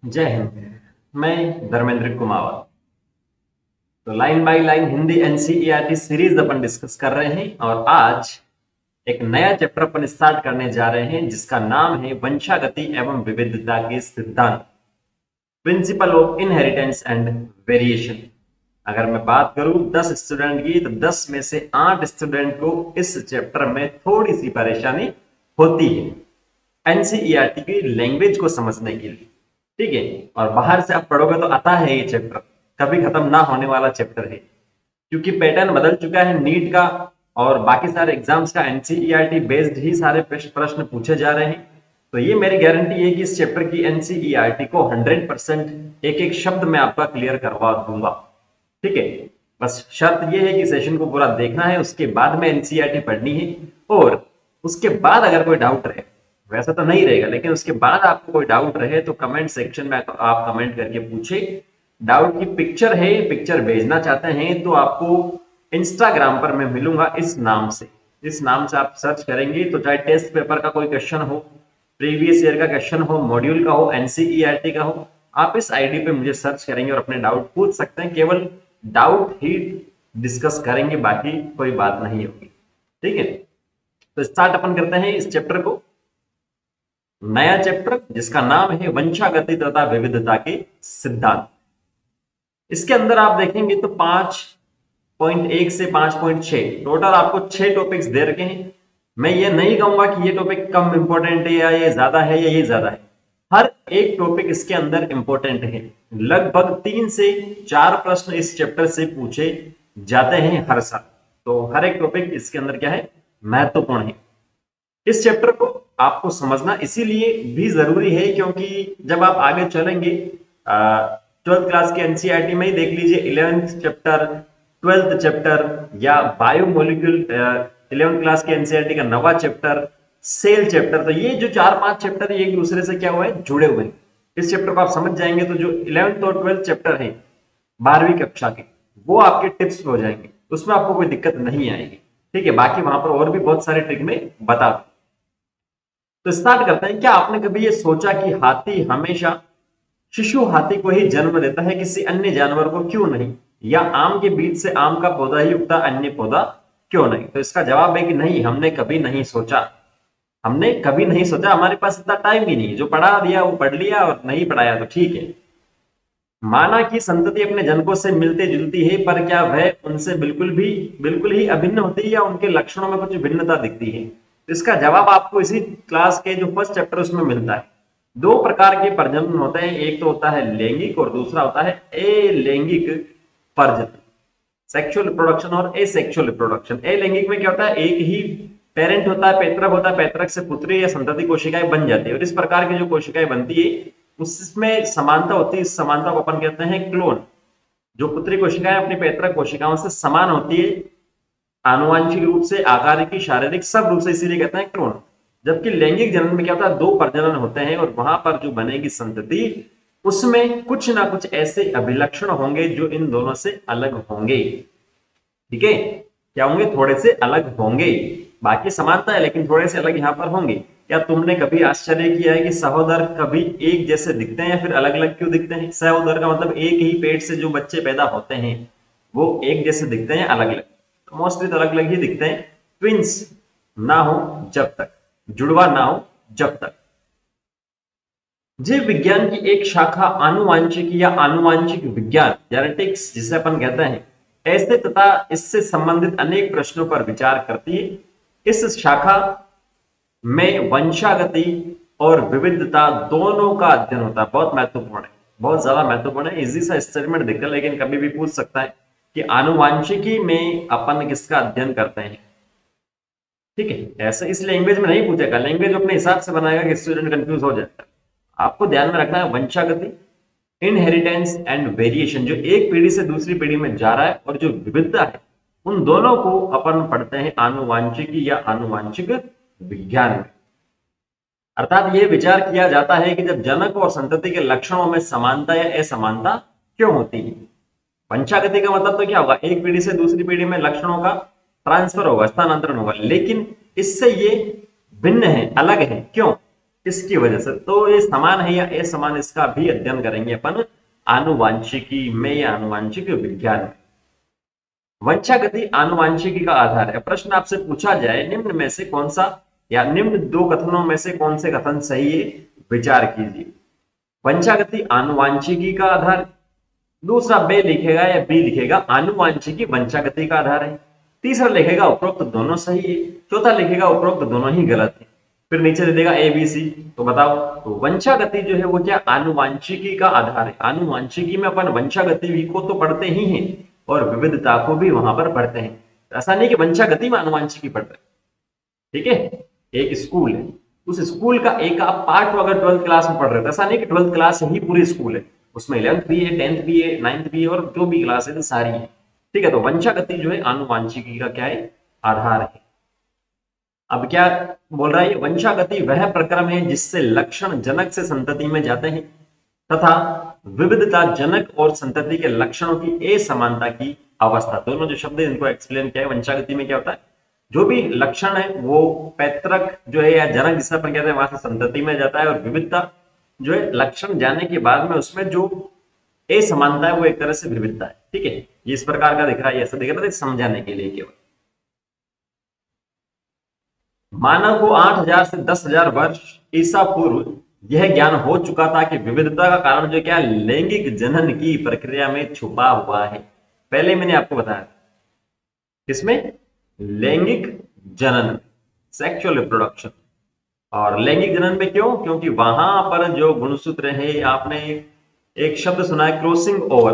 जय हिंद। मैं धर्मेंद्र कुमावत। तो line by line Hindi NCERT series upon discuss कर रहे हैं और आज एक नया चैप्टर अपन स्टार्ट करने जा रहे हैं जिसका नाम है वंशागति एवं विविधता के सिद्धांत, principle of inheritance and variation. अगर मैं बात करूं 10 स्टूडेंट की तो 10 में से 8 स्टूडेंट को इस चैप्टर में थोड़ी सी परेशानी होती है एनसीईआरटी की लैंग्वेज को समझने के लिए। ठीक है, और बाहर से आप पढ़ोगे तो आता है ये चैप्टर, कभी खत्म ना होने वाला चैप्टर है क्योंकि पैटर्न बदल चुका है नीट का और बाकी सारे एग्जाम्स का। एनसीईआरटी बेस्ड ही सारे प्रश्न पूछे जा रहे हैं। तो ये मेरी गारंटी है कि इस चैप्टर की एनसीईआरटी को 100% एक एक शब्द में आपका क्लियर करवा दूंगा। ठीक है, बस शर्त ये है कि सेशन को पूरा देखना है, उसके बाद में एनसीईआरटी पढ़नी है और उसके बाद अगर कोई डाउट रहे, वैसा तो नहीं रहेगा लेकिन उसके बाद आपको कोई डाउट रहे तो कमेंट सेक्शन में आप कमेंट करके पूछे। डाउट की पिक्चर है, पिक्चर भेजना चाहते हैं तो आपको इंस्टाग्राम पर मैं मिलूंगा इस नाम से। इस नाम से आप सर्च करेंगे तो चाहे टेस्ट पेपर का कोई क्वेश्चन हो, प्रीवियस ईयर का क्वेश्चन हो, मॉड्यूल का हो, एनसीईआरटी का हो, आप इस आईडी पे मुझे सर्च करेंगे और अपने डाउट पूछ सकते हैं। केवल डाउट ही डिस्कस करेंगे, बाकी कोई बात नहीं होगी। ठीक है, तो स्टार्ट अपन करते हैं इस चैप्टर को, नया चैप्टर जिसका नाम है वंशागति तथा विविधता के सिद्धांत। इसके अंदर आप देखेंगे तो 5.1 से 5.6 टोटल आपको 6 टॉपिक्स दे रखे हैं। मैं ये नहीं कहूंगा कि ये टॉपिक कम इंपॉर्टेंट है या ये ज्यादा है या ये ज्यादा है, हर एक टॉपिक इसके अंदर इंपॉर्टेंट है। लगभग 3 से 4 प्रश्न इस चैप्टर से पूछे जाते हैं हर साल। तो हर एक टॉपिक इसके अंदर क्या है, महत्वपूर्ण है। इस चैप्टर को आपको समझना इसीलिए भी जरूरी है क्योंकि जब आप आगे चलेंगे, 12th क्लास के एनसीईआरटी में ही देख लीजिए, 11th चैप्टर, 12th चैप्टर या बायोमोलिक्यूल, 11th क्लास के एनसीईआरटी का नवा चैप्टर, सेल चैप्टर, तो ये जो 4-5 चैप्टर है एक दूसरे से क्या हुआ है, जुड़े हुए हैं। इस चैप्टर को आप समझ जाएंगे तो जो 11th और 12th चैप्टर है 12वीं कक्षा के, वो आपके टिप्स हो जाएंगे, उसमें आपको कोई दिक्कत नहीं आएगी। ठीक है, बाकी वहां पर और भी बहुत सारे ट्रिक में बता। तो स्टार्ट करते हैं। क्या आपने कभी ये सोचा कि हाथी हमेशा शिशु हाथी को ही जन्म देता है, किसी अन्य जानवर को क्यों नहीं? या आम के बीज से आम का पौधा ही उगता, अन्य पौधा क्यों नहीं? तो इसका जवाब है कि नहीं, हमने कभी नहीं सोचा। हमने कभी नहीं सोचा, हमारे पास इतना टाइम ही नहीं। जो पढ़ा दिया वो पढ़ लिया और नहीं पढ़ाया तो ठीक है। माना कि संतति अपने जनकों से मिलती जुलती है, पर क्या वह उनसे बिल्कुल ही अभिन्न होती है या उनके लक्षणों में कुछ भिन्नता दिखती है? इसका जवाब आपको इसी क्लास के जो फर्स्ट चैप्टर उसमें मिलता है। 2 प्रकार के प्रजनन होते हैं, एक तो होता है लैंगिक और दूसरा होता है अलैंगिक प्रजनन, सेक्सुअल रिप्रोडक्शन और एसेक्सुअल रिप्रोडक्शन। अलैंगिक में क्या होता है, एक ही पेरेंट होता है, पैतृक होता है, पैतृक से पुत्री या संतति कोशिकाएं बन जाती है और इस प्रकार की जो कोशिकाएं बनती है उसमें समानता होती है। इस समानता को अपन कहते हैं क्लोन। जो पुत्री कोशिकाएं अपनी पैतृक कोशिकाओं से समान होती है, आनुवांशिक रूप से, आकारिकी, शारीरिक, सब रूप से, इसीलिए कहते हैं क्लोन। जबकि लैंगिक जनन में क्या होता है, 2 प्रजनन होते हैं और वहां पर जो बनेगी संतति उसमें कुछ ना कुछ ऐसे अभिलक्षण होंगे जो इन दोनों से अलग होंगे। ठीक है, क्या होंगे, थोड़े से अलग होंगे। बाकी समानता है लेकिन थोड़े से अलग यहाँ पर होंगे। क्या तुमने कभी आश्चर्य किया है कि सहोदर कभी एक जैसे दिखते हैं या फिर अलग अलग क्यों दिखते हैं? सहोदर का मतलब एक ही पेट से जो बच्चे पैदा होते हैं वो एक जैसे दिखते हैं, अलग अलग? मोस्टली तो अलग अलग ही दिखते हैं। ट्विंस ना हो जब तक, जुड़वा ना हो जब तक। जीव विज्ञान की एक शाखा आनुवांशिकी या आनुवांशिक विज्ञान, जेनेटिक्स जिसे अपन कहते हैं, ऐसे तथा इससे संबंधित अनेक प्रश्नों पर विचार करती है। इस शाखा में वंशागति और विविधता दोनों का अध्ययन होता है। बहुत महत्वपूर्ण है, बहुत ज्यादा महत्वपूर्ण है। इजी सा स्टेटमेंट दिखता है लेकिन कभी भी पूछ सकता है कि आनुवांशिकी में अपन किसका अध्ययन करते हैं। ठीक है, ऐसे इस लैंग्वेज में नहीं पूछेगा, लैंग्वेज अपने हिसाब से बनाएगा कि स्टूडेंट कंफ्यूज हो जाएगा। आपको ध्यान में रखना है वंशागति, इनहेरिटेंस एंड वेरिएशन, जो एक पीढ़ी से दूसरी पीढ़ी में जा रहा है, और जो विविधता है, उन दोनों को अपन पढ़ते हैं आनुवांशिकी या आनुवांशिक विज्ञान में। अर्थात यह विचार किया जाता है कि जब जनक और संतति के लक्षणों में समानता या असमानता क्यों होती है। वंशागति का मतलब तो क्या होगा, एक पीढ़ी से दूसरी पीढ़ी में लक्षणों का ट्रांसफर होगा, स्थानांतरण होगा, लेकिन इससे ये भिन्न है, अलग है। क्यों? किसकी वजह से? तो ये समान है या असमान, इसका भी अध्ययन करेंगे अपन आनुवांशिकी में या आनुवांशिक विज्ञान में। वंशागति आनुवांशिकी का आधार है। प्रश्न आपसे पूछा जाए निम्न में से कौन सा या निम्न दो कथनों में से कौन से कथन सही है, विचार कीजिए। वंशागति आनुवांशिकी का आधार, दूसरा बे लिखेगा या बी लिखेगा आनुवांशिकी वंशागति का आधार है, तीसरा लिखेगा उपरोक्त दोनों सही है, चौथा लिखेगा उपरोक्त दोनों ही गलत है, फिर नीचे दे देगा ए बी सी। तो बताओ, तो वंशागति जो है वो क्या आनुवांशिकी का आधार है। आनुवांशिकी में अपन वंशागति को तो पढ़ते ही हैं और विविधता को भी वहां पर पढ़ते हैं। ऐसा नहीं कि वंशागति में आनुवांशिकी पढ़ रहे, ठीक है। एक स्कूल है, उस स्कूल का एक आप पार्ट अगर 12th क्लास में पढ़ रहे हो, ऐसा नहीं कि 12th क्लास ही पूरी स्कूल है, उसमें 11th भी है, 10th भी है, 9th भी है और जो भी क्लास है तो सारी है, ठीक है। तो वंशागति जो है आनुवांशिकी का क्या है, आधार है। अब क्या बोल रहा है, वंशागति वह प्रक्रम है जिससे लक्षण जनक से संतति में जाते हैं तथा विविधता जनक और संतति के लक्षणों की असमानता की अवस्था। दोनों जो शब्द है इनको एक्सप्लेन किया है। वंशागति में क्या होता है, जो भी लक्षण है वो पैतृक जो है या जनक जिस पर कहते हैं वहां से संतति में जाता है, और विविधता जो है लक्षण जाने के बाद में उसमें जो असमानता है वो एक तरह से विविधता है, ठीक है। ये इस प्रकार का दिख रहा है, ऐसा दिख रहा है समझाने के लिए केवल। मानव को 8,000 से 10,000 वर्ष ईसा पूर्व यह ज्ञान हो चुका था कि विविधता का कारण जो क्या लैंगिक जनन की प्रक्रिया में छुपा हुआ है। पहले मैंने आपको बताया किसमें, लैंगिक जनन, सेक्सुअल रिप्रोडक्शन। और लैंगिक जनन में क्यों, क्योंकि वहां पर जो गुणसूत्र है, आपने एक शब्द सुना है क्रॉसिंग ओवर,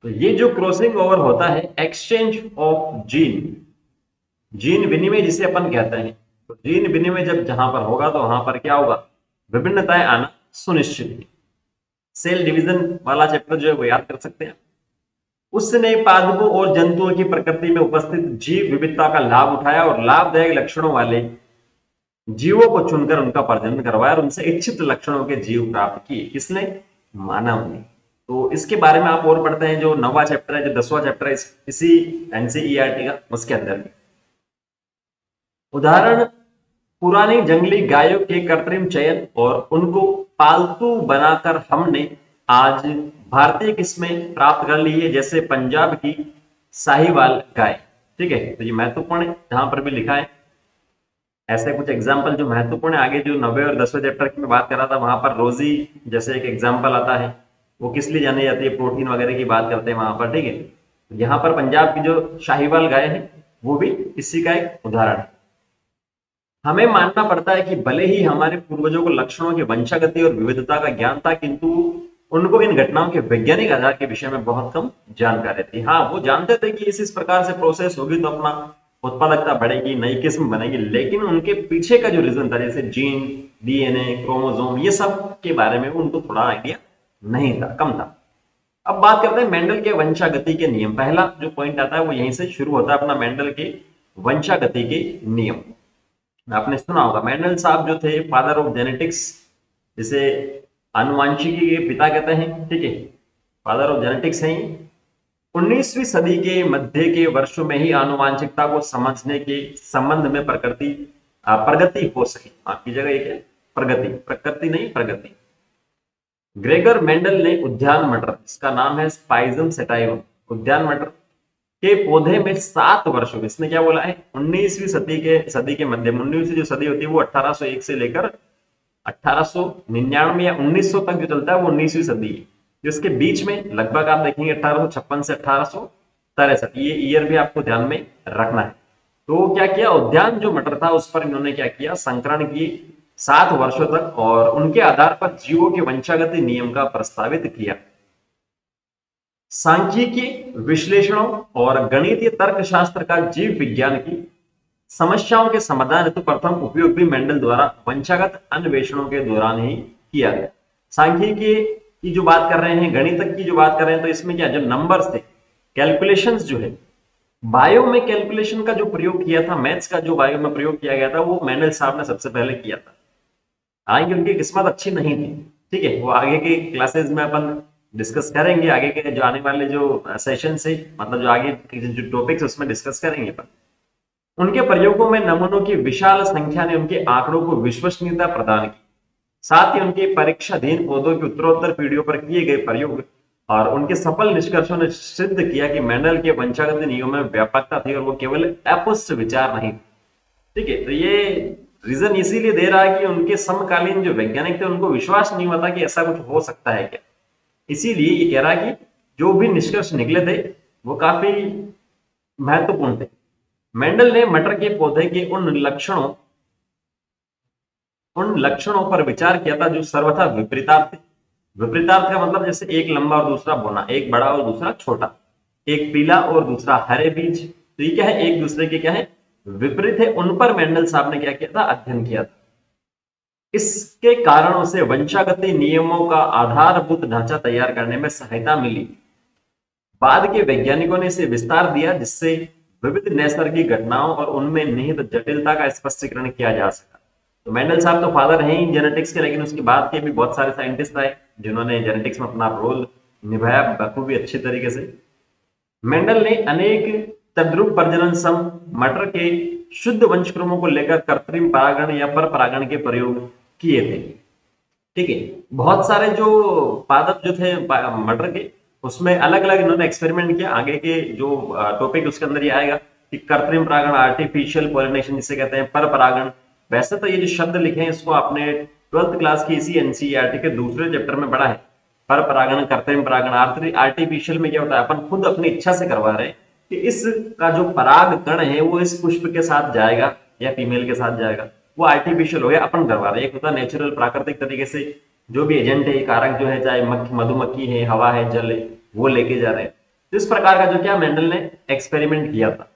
तो ये जो क्रॉसिंग ओवर होता है एक्सचेंज ऑफ जीन, जीन विनिमय जिसे अपन कहते हैं, तो जीन विनिमय जब जहां पर होगा तो वहां पर क्या होगा, विभिन्नताएं आना सुनिश्चित है। सेल डिवीजन वाला चैप्टर जो है वो याद कर सकते हैं। उसने पादपों और जंतुओं की प्रकृति में उपस्थित जीव विविधता का लाभ उठाया और लाभदायक लक्षणों वाले जीवों को चुनकर उनका प्रजनन करवाया और उनसे इच्छित लक्षणों के जीव प्राप्त किए। किसने, मानव ने। तो इसके बारे में आप और पढ़ते हैं, जो 9वां चैप्टर है, जो 10वां चैप्टर है इसी एनसीईआरटी का, उसके अंदर। उदाहरण, पुरानी जंगली गायों के कृत्रिम चयन और उनको पालतू बनाकर हमने आज भारतीय किस्में प्राप्त कर ली है, जैसे पंजाब की साहिवाल गाय, ठीक है। तो ये महत्वपूर्ण है, जहां पर भी लिखा है ऐसे कुछ एग्जाम्पल जो महत्वपूर्ण है। आगे जो 9वें और 10वें चैप्टर की मैं बात कर रहा था वहां पर रोजी जैसे एक एग्जाम्पल आता है, वो किस लिए जानी जाती है, प्रोटीन वगैरह की बात करते हैं वहां पर, ठीक है। यहाँ पर पंजाब की जो शाहीवाल गाय है वो भी इसी का एक उदाहरण है। हमें मानना पड़ता है कि भले ही हमारे पूर्वजों को लक्षणों की वंशागति और विविधता का ज्ञान था, किंतु उनको इन घटनाओं के वैज्ञानिक आधार के विषय में बहुत कम जानकारी थी। हाँ, वो जानते थे कि इस प्रकार से प्रोसेस होगी तो अपना उत्पादकता बढ़ेगी, नई किस्म बनेगी, लेकिन उनके पीछे का जो रीजन था, जैसे जीन, डीएनए, क्रोमोसोम, ये सब के बारे में उनको थोड़ा आइडिया नहीं था, कम था। अब बात करते हैं मेंडल के वंशागति के नियम। पहला जो पॉइंट आता है वो यहीं से शुरू होता है अपना, मेंडल के वंशागति के नियम। आपने सुना होगा मेंडल साहब जो थे फादर ऑफ जेनेटिक्स, जिसे आनुवांशिकी के पिता कहते हैं, ठीक है, फादर ऑफ जेनेटिक्स हैं। 19वीं सदी के मध्य के वर्षों में ही आनुवांशिकता को समझने के संबंध में प्रगति हो सकी। आपकी जगह एक है प्रगति, प्रकृति नहीं प्रगति। ग्रेगर मेंडल ने उद्यान मटर, इसका नाम है स्पाइजम सेटाइवम, उद्यान मटर के पौधे में 7 वर्षों में, इसने क्या बोला है, 19वीं सदी के मध्य में, 19वीं जो सदी होती है वो 1801 से लेकर 1899 या 1900 तक जो चलता है वो 19वीं सदी है। जिसके बीच में लगभग आप देखेंगे 1856 से 1863, ये ईयर भी आपको ध्यान में रखना है। तो क्या किया, उद्यान जो मटर था उस पर इन्होंने क्या किया, संकरण की 7 वर्षों तक, और उनके आधार पर जीवों के वंशागति नियम का प्रस्तावित किया। सांख्यिकी विश्लेषणों और गणितीय तर्कशास्त्र का जीव विज्ञान की समस्याओं के समाधान हेतु प्रथम उपयोग भी मेंडल द्वारा वंशागत अन्वेषणों के दौरान ही किया गया। सांख्यिकी की जो बात कर रहे हैं, गणित की जो बात कर रहे हैं, तो इसमें क्या, जो नंबर्स थे, कैलकुलेशंस जो है, बायो में कैलकुलेशन का जो प्रयोग किया था, मैथ्स का जो बायो में प्रयोग किया गया था, वो मेंडल साहब ने सबसे पहले किया था। हालांकि उनकी किस्मत अच्छी नहीं थी, ठीक है, वो आगे के क्लासेस में अपन डिस्कस करेंगे, आगे के जो आने वाले जो सेशन से, मतलब जो आगे के जो टॉपिक्स उसमें डिस्कस करेंगे अपन। उनके प्रयोगों में नमूनों की विशाल संख्या ने उनके आंकड़ों को विश्वसनीयता प्रदान की। साथ ही उनके परीक्षाधीन पौधों की उत्तरोत्तर पीढ़ियों पर किए गए प्रयोग और उनके सफल निष्कर्षों ने सिद्ध किया कि मेंडल के वंशागत नियमों में व्यापकता थी और वो केवल अपुष्ट विचार नहीं। ठीक है, तो ये रीजन इसीलिए दे रहा है कि उनके समकालीन जो वैज्ञानिक थे उनको विश्वास नहीं हुआ था कि ऐसा कुछ हो सकता है क्या। इसीलिए ये कह रहा है कि जो भी निष्कर्ष निकले थे वो काफी महत्वपूर्ण थे। मेंडल ने मटर के पौधे के उन लक्षणों पर विचार किया था जो सर्वथा विपरीतार्थ थे। विपरीतार्थ का मतलब जैसे एक लंबा और दूसरा बोना, एक बड़ा और दूसरा छोटा, एक पीला और दूसरा हरे बीज, तो ये क्या है, एक दूसरे के क्या है, विपरीत है। उन पर मेंडल साहब ने क्या किया था, अध्ययन किया था। इसके कारण उसे वंशागति नियमों का आधारभूत ढांचा तैयार करने में सहायता मिली। बाद के वैज्ञानिकों ने इसे विस्तार दिया जिससे विविध नैसर्गिक घटनाओं और उनमें निहित जटिलता का स्पष्टीकरण किया जा सका। तो मेंडल साहब तो फादर हैं ही जेनेटिक्स के, लेकिन उसके बाद के भी बहुत सारे साइंटिस्ट आए जिन्होंने जेनेटिक्स में अपना रोल निभाया बखूबी अच्छे तरीके से। मेंडल ने अनेक तद्रुप प्रजनन सम मटर के शुद्ध वंशक्रमों को लेकर कृत्रिम परागण या पर परागण के प्रयोग किए थे। ठीक है, बहुत सारे जो पादप जो थे मटर के, उसमें अलग अलग इन्होंने एक्सपेरिमेंट किया। आगे के जो टॉपिक उसके अंदर ये आएगा कि कृत्रिम परागण, आर्टिफिशियल पॉलिनेशन जिसे कहते हैं, पर परागण। वैसे तो ये जो शब्द लिखे हैं इसको आपने 12th क्लास की इसी एनसीईआरटी के दूसरे चैप्टर में पढ़ा है। पर परागण, कृत्रिम परागण। आर्टिफिशियल में क्या होता है, अपन खुद अपनी इच्छा से करवा रहे हैं कि इसका जो पराग कण है वो इस पुष्प के साथ जाएगा या फीमेल के साथ जाएगा, वो आर्टिफिशियल हो गया, अपन करवा रहे हैं। एक होता है नेचुरल, प्राकृतिक तरीके से जो भी एजेंट है, कारक जो है, चाहे मधुमक्खी है, हवा है, जल है, वो लेके जा रहे हैं। तो इस प्रकार का जो क्या मेंडल ने एक्सपेरिमेंट किया था।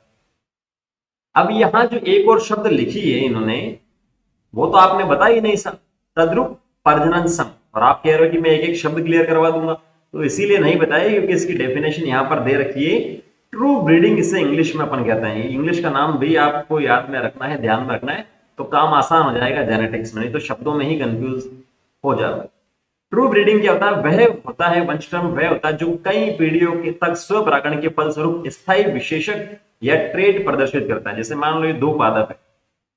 अब यहां जो एक और शब्द लिखी है इन्होंने, वो तो आपने बता ही नहीं सर, तद्रुप प्रजनन सम। और आप कह रहे हो कि मैं एक एक शब्द क्लियर करवा दूंगा, तो इसीलिए नहीं बताया क्योंकि इसकी डेफिनेशन यहां पर दे रखी है। ट्रू ब्रीडिंग इसे इंग्लिश में अपन कहते हैं। इंग्लिश का नाम भी आपको याद में रखना है, ध्यान में रखना है, तो काम आसान हो जाएगा जेनेटिक्स में, नहीं तो शब्दों में ही कंफ्यूज हो जाएगा। ट्रू ब्रीडिंग क्या होता है, वह होता है वंशक्रम, वह होता है जो कई पीढ़ियों के तक स्वपरागण के फलस्वरूप स्थायी विशेषक या ट्रेड प्रदर्शित करता है। जैसे मान लो ये दो पादप है,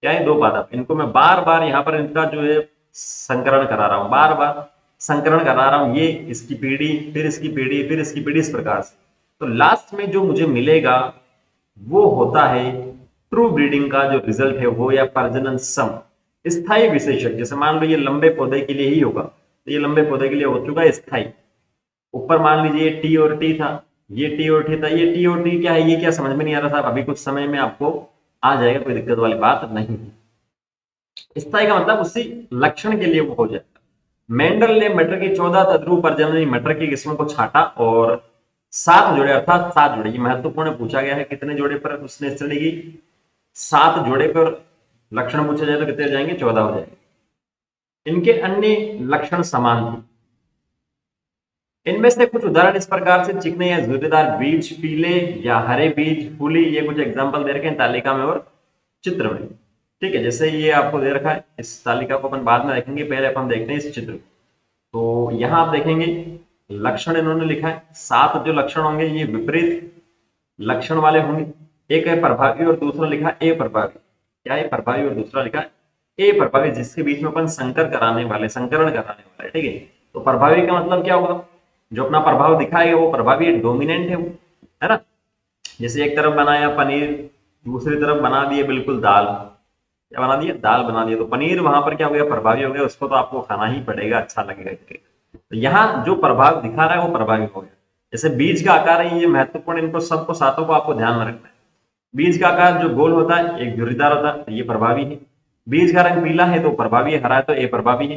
क्या है, दो पादप, इनको मैं बार बार यहाँ पर इनका जो है संकरण करा रहा हूँ, बार बार संकरण करा रहा हूँ, ये इसकी पीढ़ी, फिर इसकी पीढ़ी, फिर इसकी पीढ़ी, इस प्रकार से। तो लास्ट में जो मुझे मिलेगा वो होता है ट्रू ब्रीडिंग का जो रिजल्ट है वो, या प्रजनन सम, स्थायी विशेषक। जैसे मान लो ये लंबे पौधे के लिए ही होगा, तो ये लंबे पौधे के लिए हो चुका है स्थायी। ऊपर मान लीजिए टी और टी था, ये टी और टी था, ये टी और टी क्या है, ये क्या समझ में नहीं आ रहा था, अभी कुछ समय में आपको आ जाएगा, कोई दिक्कत वाली बात नहीं। स्थायी का मतलब उसी लक्षण के लिए वो हो जाएगा। मेंडल ने मटर की 14 तद्रुप प्रजननी मटर की किस्मों को छांटा और 7 जोड़े, अर्थात 7 जोड़े, ये महत्वपूर्ण पूछा गया है, कितने जोड़े पर उसने स्टडी की, 7 जोड़े पर लक्षण पूछा जाए तो कितने हो जाएंगे, 14 हो जाएंगे। इनके अन्य लक्षण समान थे। इनमें से कुछ उदाहरण इस प्रकार से चिकने या झुर्रीदार बीज, पीले या हरे बीज, फूली, ये कुछ एग्जांपल दे रखे हैं तालिका में और चित्र में। ठीक है, जैसे ये आपको दे रखा है, इस तालिका को अपन बाद में देखेंगे, पहले अपन देखते हैं इस चित्र। तो यहाँ आप देखेंगे लक्षण इन्होंने लिखा है, 7 जो लक्षण होंगे ये विपरीत लक्षण वाले होंगे। एक है प्रभावी और दूसरा लिखा है अप्रभावी। क्या है, प्रभावी और दूसरा लिखा है अप्रभावी, जिसके बीच में अपन संकरण कराने वाले। ठीक है, तो प्रभावी का मतलब क्या होगा, जो अपना प्रभाव दिखाएगा वो प्रभावी, डोमिनेंट है वो, है ना। जैसे एक तरफ बनाया पनीर, दूसरी तरफ बना दिए बिल्कुल दाल, क्या बना दिया, दाल बना दिया, तो पनीर वहां पर क्या हो गया, प्रभावी हो गया, उसको तो आपको खाना ही पड़ेगा, अच्छा लगेगा। तो यहाँ जो प्रभाव दिखा रहा है वो प्रभावी हो गया। जैसे बीज का आकार है, ये महत्वपूर्ण, इनको सबको सातों को आपको ध्यान में रखना है। बीज का आकार जो गोल होता है, एक झुर्रीदार होता है, तो ये प्रभावी है। बीज का रंग पीला है तो प्रभावी है, हरा है तो अप्रभावी है।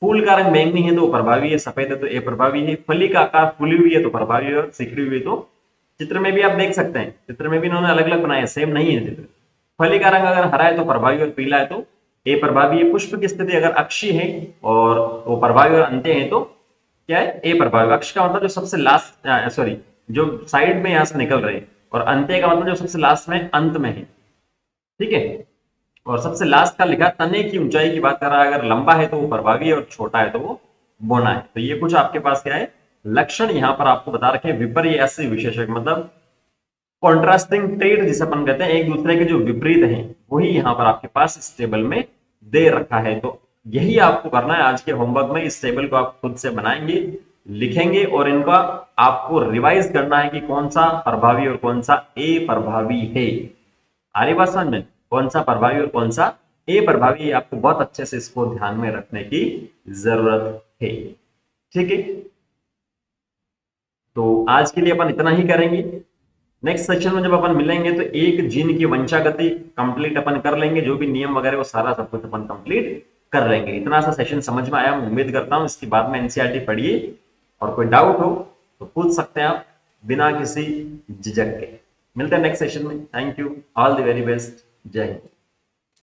फूल का रंग बैंगनी है तो प्रभावी है, सफेद है तो अप्रभावी है। फली का आकार फूली हुई है तो प्रभावी है, और सिकड़ी हुई है तो, चित्र में भी आप देख सकते हैं, चित्र में भी इन्होंने अलग अलग बनाया, सेम नहीं है चित्र। फली का रंग अगर हरा है तो प्रभावी और पीला है तो अप्रभावी है। पुष्प की स्थिति अगर अक्षी है और वो प्रभावी और अंत्य है तो क्या है, अप्रभावी। अक्ष का मतलब जो सबसे लास्ट, सॉरी, जो साइड में यहां से निकल रहे हैं, और अंत्य का मतलब जो सबसे लास्ट में, अंत में है। ठीक है, और सबसे लास्ट का लिखा तने की ऊंचाई की बात कर रहा है, अगर लंबा है तो वो प्रभावी है और छोटा है तो वो बोना है। तो ये कुछ आपके पास क्या है, लक्षण यहाँ पर आपको बता रखे। विपर्ययी विशेषक मतलब कॉन्ट्रास्टिंग ट्रेड जिसे अपन कहते हैं, एक दूसरे के जो विपरीत हैं वही यहाँ पर आपके पास इस टेबल में दे रखा है। तो यही आपको करना है आज के होमवर्क में। इस टेबल को आप खुद से बनाएंगे, लिखेंगे और इनका आपको रिवाइज करना है कि कौन सा प्रभावी और कौन सा अप्रभावी है। आ रही बात समझ में? कौन सा प्रभावी और कौन सा अप्रभावी, आपको बहुत अच्छे से इसको ध्यान में रखने की जरूरत है। ठीक है, तो आज के लिए अपन इतना ही करेंगे। नेक्स्ट सेक्शन में जब अपन मिलेंगे तो एक जीन की वंशागति कंप्लीट अपन कर लेंगे, जो भी नियम वगैरह वो सारा सब कुछ अपन कंप्लीट कर लेंगे। इतना सा सेशन समझ में आया, मैं उम्मीद करता हूँ। इसके बाद में एनसीईआरटी पढ़िए और कोई डाउट हो तो पूछ सकते हैं आप बिना किसी झिझक के। मिलते हैं नेक्स्ट सेशन में। Thank you, all the very best, जय हिंद।